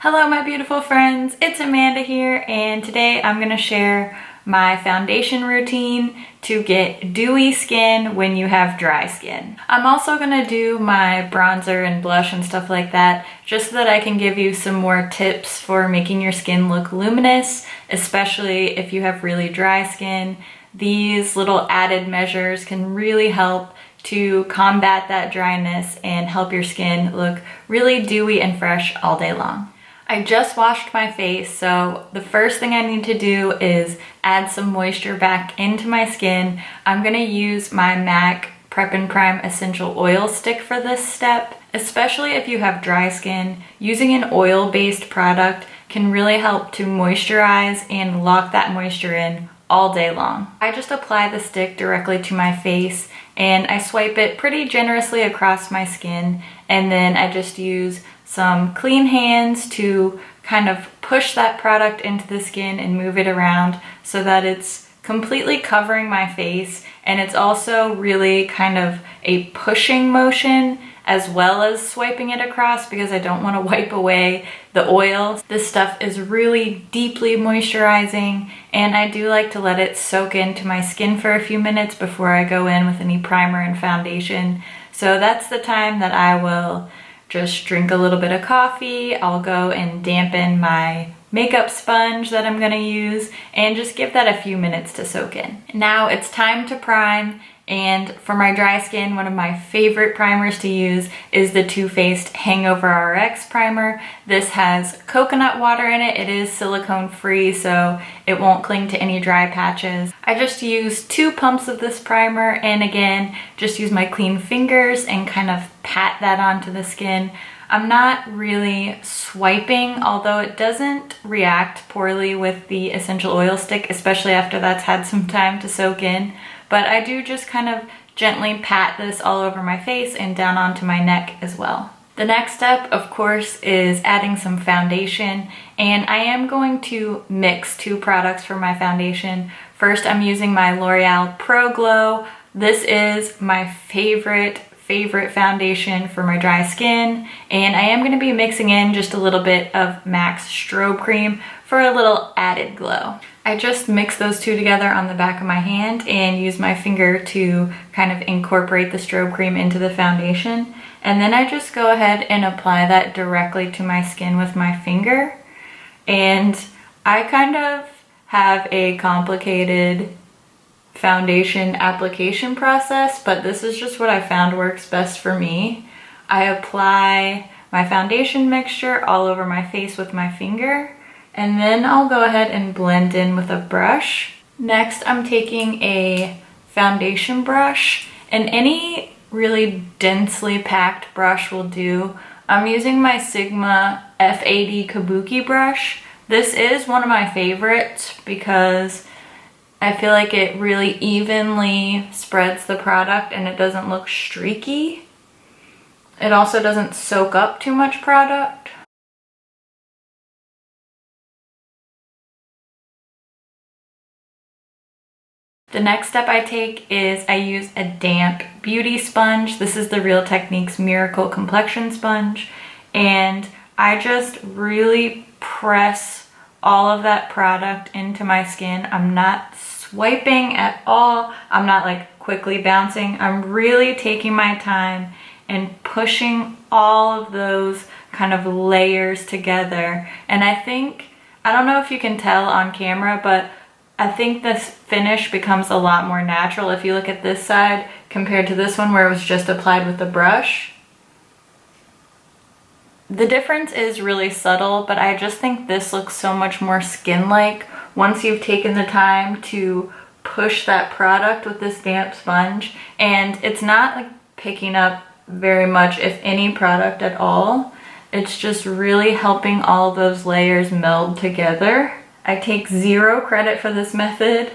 Hello my beautiful friends, it's Amanda here, and today I'm going to share my foundation routine to get dewy skin when you have dry skin. I'm also going to do my bronzer and blush and stuff like that just so that I can give you some more tips for making your skin look luminous, especially if you have really dry skin. These little added measures can really help to combat that dryness and help your skin look really dewy and fresh all day long. I just washed my face, so the first thing I need to do is add some moisture back into my skin. I'm gonna use my MAC Prep and Prime Essential Oil Stick for this step. Especially if you have dry skin, using an oil-based product can really help to moisturize and lock that moisture in all day long. I just apply the stick directly to my face and I swipe it pretty generously across my skin, and then I just use some clean hands to kind of push that product into the skin and move it around so that it's completely covering my face, and it's also really kind of a pushing motion as well as swiping it across because I don't want to wipe away the oil. This stuff is really deeply moisturizing, and I do like to let it soak into my skin for a few minutes before I go in with any primer and foundation. So that's the time that I will just drink a little bit of coffee. I'll go and dampen my makeup sponge that I'm gonna use and just give that a few minutes to soak in. Now it's time to prime, and for my dry skin, one of my favorite primers to use is the Too Faced HANGOVERX primer. This has coconut water in it. It is silicone free, so it won't cling to any dry patches. I just use 2 pumps of this primer, and again, just use my clean fingers and kind of pat that onto the skin. I'm not really swiping, although it doesn't react poorly with the essential oil stick, especially after that's had some time to soak in. But I do just kind of gently pat this all over my face and down onto my neck as well. The next step, of course, is adding some foundation, and I am going to mix 2 products for my foundation. First, I'm using my L'Oreal Pro Glow. This is my favorite foundation for my dry skin, and I am going to be mixing in just a little bit of MAC's Strobe Cream for a little added glow. I just mix those 2 together on the back of my hand and use my finger to kind of incorporate the strobe cream into the foundation, and then I just go ahead and apply that directly to my skin with my finger. And I kind of have a complicated foundation application process, but this is just what I found works best for me. I apply my foundation mixture all over my face with my finger, and then I'll go ahead and blend in with a brush. Next, I'm taking a foundation brush, and any really densely packed brush will do. I'm using my Sigma F80 Kabuki brush. This is one of my favorites because I feel like it really evenly spreads the product and it doesn't look streaky. It also doesn't soak up too much product. The next step I take is I use a damp beauty sponge. This is the Real Techniques Miracle Complexion sponge, and I just really press all of that product into my skin. I'm not swiping at all. I'm not like quickly bouncing. I'm really taking my time and pushing all of those kind of layers together. And I don't know if you can tell on camera, but I think this finish becomes a lot more natural if you look at this side compared to this one where it was just applied with the brush. The difference is really subtle, but I just think this looks so much more skin-like once you've taken the time to push that product with this damp sponge. And it's not like picking up very much, if any, product at all. It's just really helping all of those layers meld together. I take 0 credit for this method.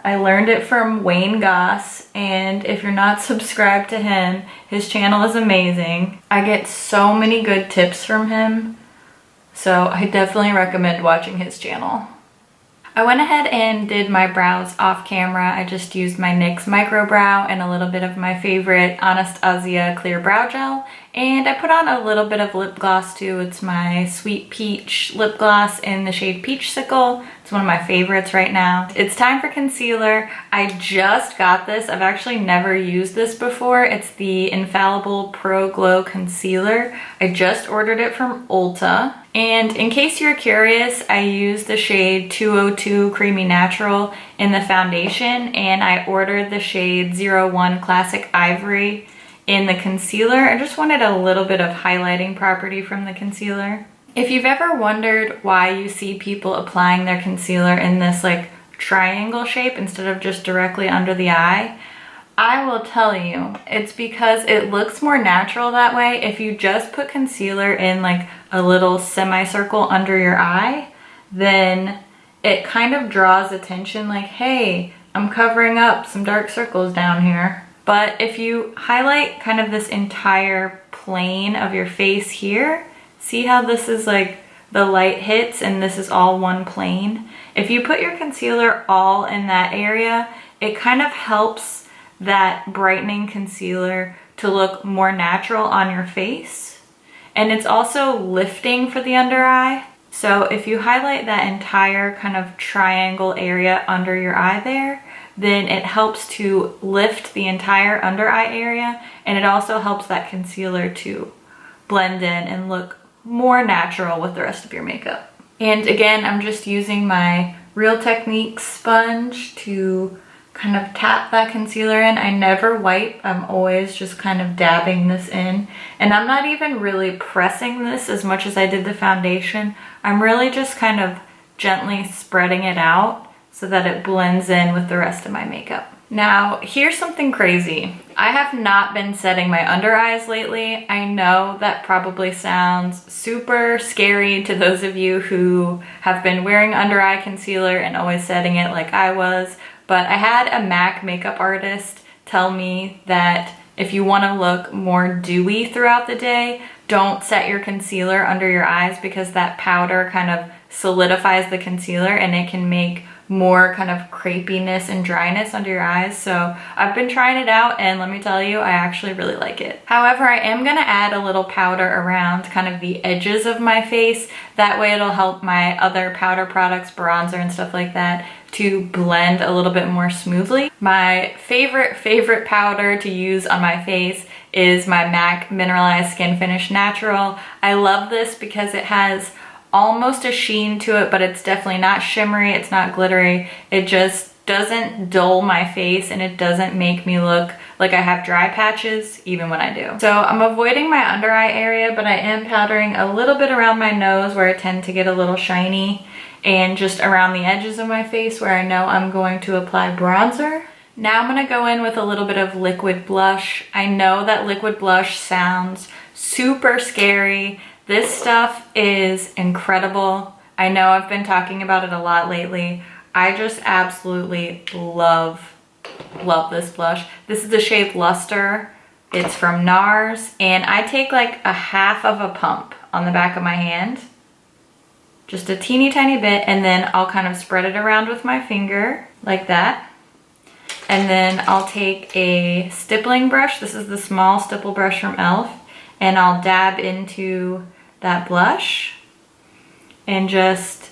I learned it from Wayne Goss, and if you're not subscribed to him, his channel is amazing. I get so many good tips from him, so I definitely recommend watching his channel. I went ahead and did my brows off camera. I just used my NYX Micro Brow and a little bit of my favorite Anastasia Clear Brow Gel. And I put on a little bit of lip gloss too. It's my Sweet Peach lip gloss in the shade Peach Sickle. It's one of my favorites right now. It's time for concealer. I just got this. I've actually never used this before. It's the Infallible Pro Glow Concealer. I just ordered it from Ulta. And in case you're curious, I used the shade 202 Creamy Natural in the foundation, and I ordered the shade 01 Classic Ivory in the concealer. I just wanted a little bit of highlighting property from the concealer. If you've ever wondered why you see people applying their concealer in this like triangle shape instead of just directly under the eye, I will tell you, it's because it looks more natural that way. If you just put concealer in like a little semicircle under your eye, then it kind of draws attention like, hey, I'm covering up some dark circles down here. But if you highlight kind of this entire plane of your face here, see how this is like the light hits and this is all one plane? If you put your concealer all in that area, it kind of helps that brightening concealer to look more natural on your face. And it's also lifting for the under eye. So if you highlight that entire kind of triangle area under your eye there, then it helps to lift the entire under eye area, and it also helps that concealer to blend in and look more natural with the rest of your makeup. And again, I'm just using my Real Techniques sponge to kind of tap that concealer in. I never wipe, I'm always just kind of dabbing this in. And I'm not even really pressing this as much as I did the foundation. I'm really just kind of gently spreading it out so that it blends in with the rest of my makeup. Now, here's something crazy. I have not been setting my under eyes lately. I know that probably sounds super scary to those of you who have been wearing under eye concealer and always setting it like I was, but I had a MAC makeup artist tell me that if you want to look more dewy throughout the day, don't set your concealer under your eyes because that powder kind of solidifies the concealer and it can make more kind of crepiness and dryness under your eyes. So I've been trying it out, and let me tell you, I actually really like it. However, I am gonna add a little powder around kind of the edges of my face. That way it'll help my other powder products, bronzer and stuff like that, to blend a little bit more smoothly. My favorite powder to use on my face is my MAC Mineralized Skin Finish Natural. I love this because it has almost a sheen to it, but it's definitely not shimmery, it's not glittery. It just doesn't dull my face, and it doesn't make me look like I have dry patches even when I do. So I'm avoiding my under eye area, but I am powdering a little bit around my nose where I tend to get a little shiny, and just around the edges of my face where I know I'm going to apply bronzer. Now I'm gonna go in with a little bit of liquid blush. I know that liquid blush sounds super scary. This stuff is incredible. I know I've been talking about it a lot lately. I just absolutely love this blush. This is the shade Luster. It's from NARS, and I take like a half of a pump on the back of my hand, just a teeny tiny bit, and then I'll kind of spread it around with my finger like that. And then I'll take a stippling brush. This is the small stipple brush from E.L.F. and I'll dab into that blush and just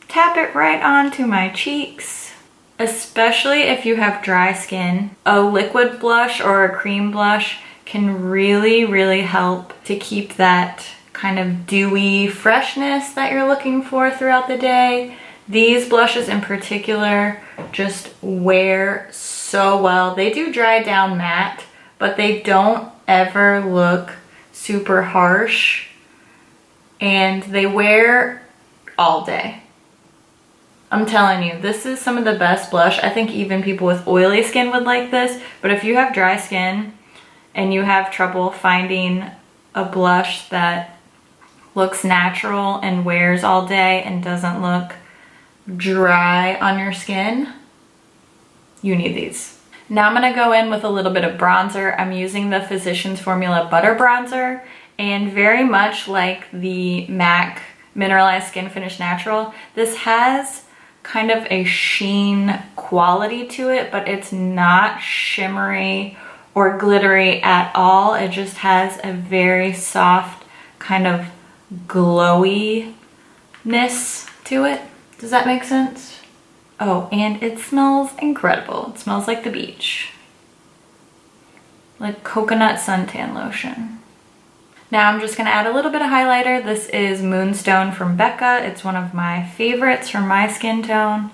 tap it right onto my cheeks. Especially if you have dry skin, a liquid blush or a cream blush can really help to keep that kind of dewy freshness that you're looking for throughout the day. These blushes in particular just wear so well. They do dry down matte, but they don't ever look super harsh, and they wear all day. I'm telling you, this is some of the best blush. I think even people with oily skin would like this, but if you have dry skin and you have trouble finding a blush that looks natural and wears all day and doesn't look dry on your skin, you need these. Now I'm gonna go in with a little bit of bronzer. I'm using the Physicians Formula Butter Bronzer, and very much like the MAC Mineralized Skin Finish Natural. This has kind of a sheen quality to it, but it's not shimmery or glittery at all. It just has a very soft kind of glowiness to it. Does that make sense? Oh, and it smells incredible. It smells like the beach. Like coconut suntan lotion. Now I'm just gonna add a little bit of highlighter. This is Moonstone from BECCA. It's one of my favorites for my skin tone.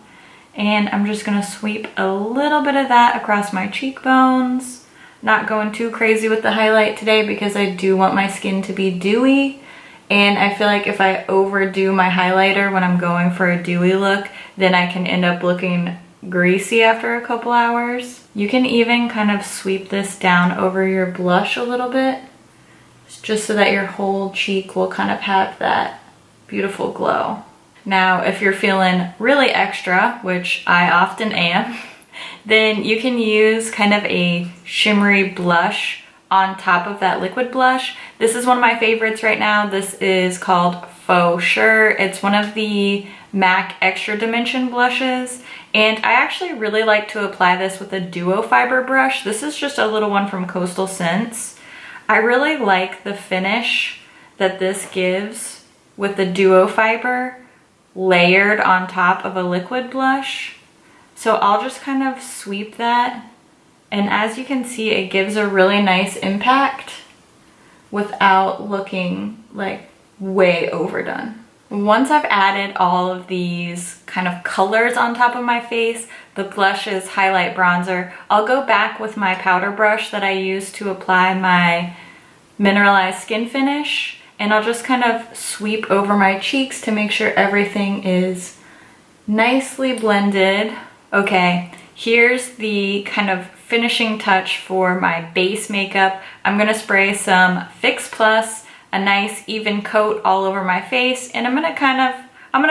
And I'm just gonna sweep a little bit of that across my cheekbones. Not going too crazy with the highlight today because I do want my skin to be dewy. And I feel like if I overdo my highlighter when I'm going for a dewy look, then I can end up looking greasy after a couple hours. You can even kind of sweep this down over your blush a little bit, just so that your whole cheek will kind of have that beautiful glow. Now, if you're feeling really extra, which I often am, then you can use kind of a shimmery blush on top of that liquid blush. This is one of my favorites right now. This is called FAUX. It's one of the MAC Extra Dimension blushes, and I actually really like to apply this with a duo fiber brush. This is just a little one from Coastal Scents. I really like the finish that this gives with the duo fiber layered on top of a liquid blush. So I'll just kind of sweep that, and as you can see, it gives a really nice impact without looking like way overdone. Once I've added all of these kind of colors on top of my face, the blushes, highlight, bronzer, I'll go back with my powder brush that I use to apply my mineralized skin finish, and I'll just kind of sweep over my cheeks to make sure everything is nicely blended. Okay, here's the kind of finishing touch for my base makeup. I'm gonna spray some Fix Plus, a nice even coat all over my face, and I'm gonna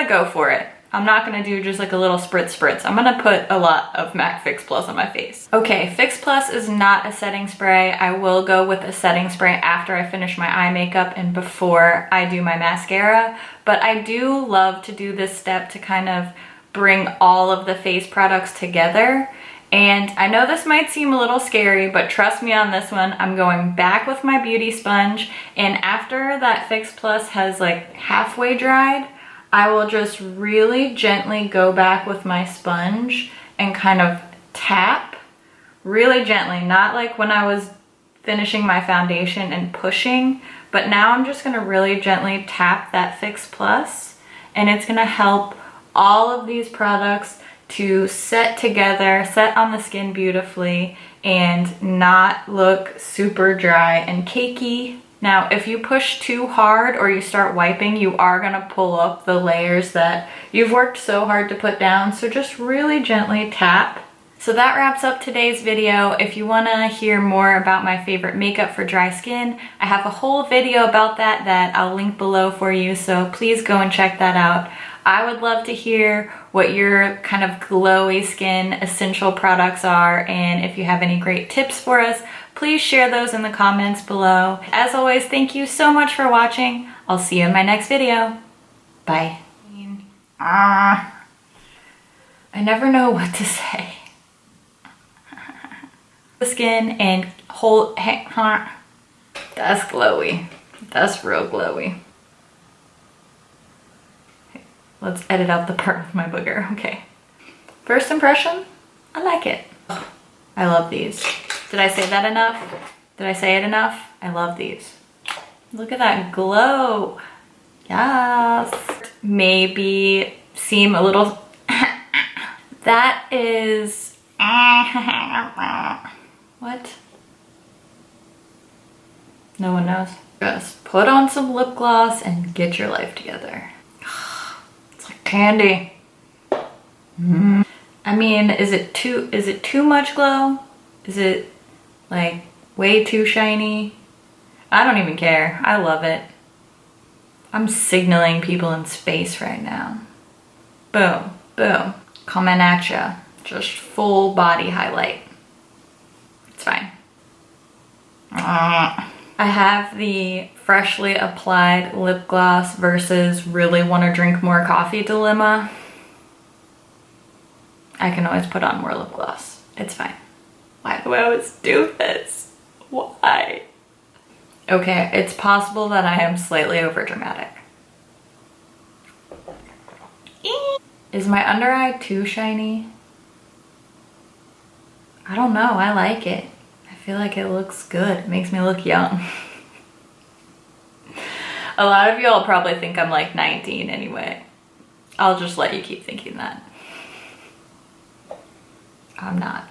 go for it. I'm not gonna do just like a little spritz. I'm gonna put a lot of MAC Fix Plus on my face. Okay, Fix Plus is not a setting spray. I will go with a setting spray after I finish my eye makeup and before I do my mascara, but I do love to do this step to kind of bring all of the face products together. And I know this might seem a little scary, but trust me on this one. I'm going back with my beauty sponge, and after that Fix Plus has like halfway dried, I will just really gently go back with my sponge and kind of tap really gently, not like when I was finishing my foundation and pushing, but now I'm just gonna really gently tap that Fix Plus, and it's gonna help all of these products to set together, set on the skin beautifully, and not look super dry and cakey. Now, if you push too hard or you start wiping, you are gonna pull up the layers that you've worked so hard to put down, so just really gently tap. So that wraps up today's video. If you wanna hear more about my favorite makeup for dry skin, I have a whole video about that I'll link below for you, so please go and check that out. I would love to hear what your kind of glowy skin essential products are, and if you have any great tips for us, please share those in the comments below. As always, thank you so much for watching. I'll see you in my next video. Bye. I never know what to say. The skin and hold, that's glowy. That's real glowy. Let's edit out the part with my booger. Okay. First impression, I like it. I love these. Did I say that enough? Did I say it enough? I love these. Look at that glow. Yes. Maybe seem a little, that is, what? No one knows. Just put on some lip gloss and get your life together. Candy. I mean, is it too much glow? Is it like way too shiny? I don't even care. I love it. I'm signaling people in space right now. Boom, boom. Coming at ya. Just full body highlight. It's fine. I I have the freshly applied lip gloss versus really want to drink more coffee dilemma. I can always put on more lip gloss. It's fine. Why do I always do this? Why? Okay, it's possible that I am slightly overdramatic. Is my under eye too shiny? I don't know, I like it. I feel like it looks good. It makes me look young. A lot of y'all probably think I'm like 19 anyway. I'll just let you keep thinking that. I'm not.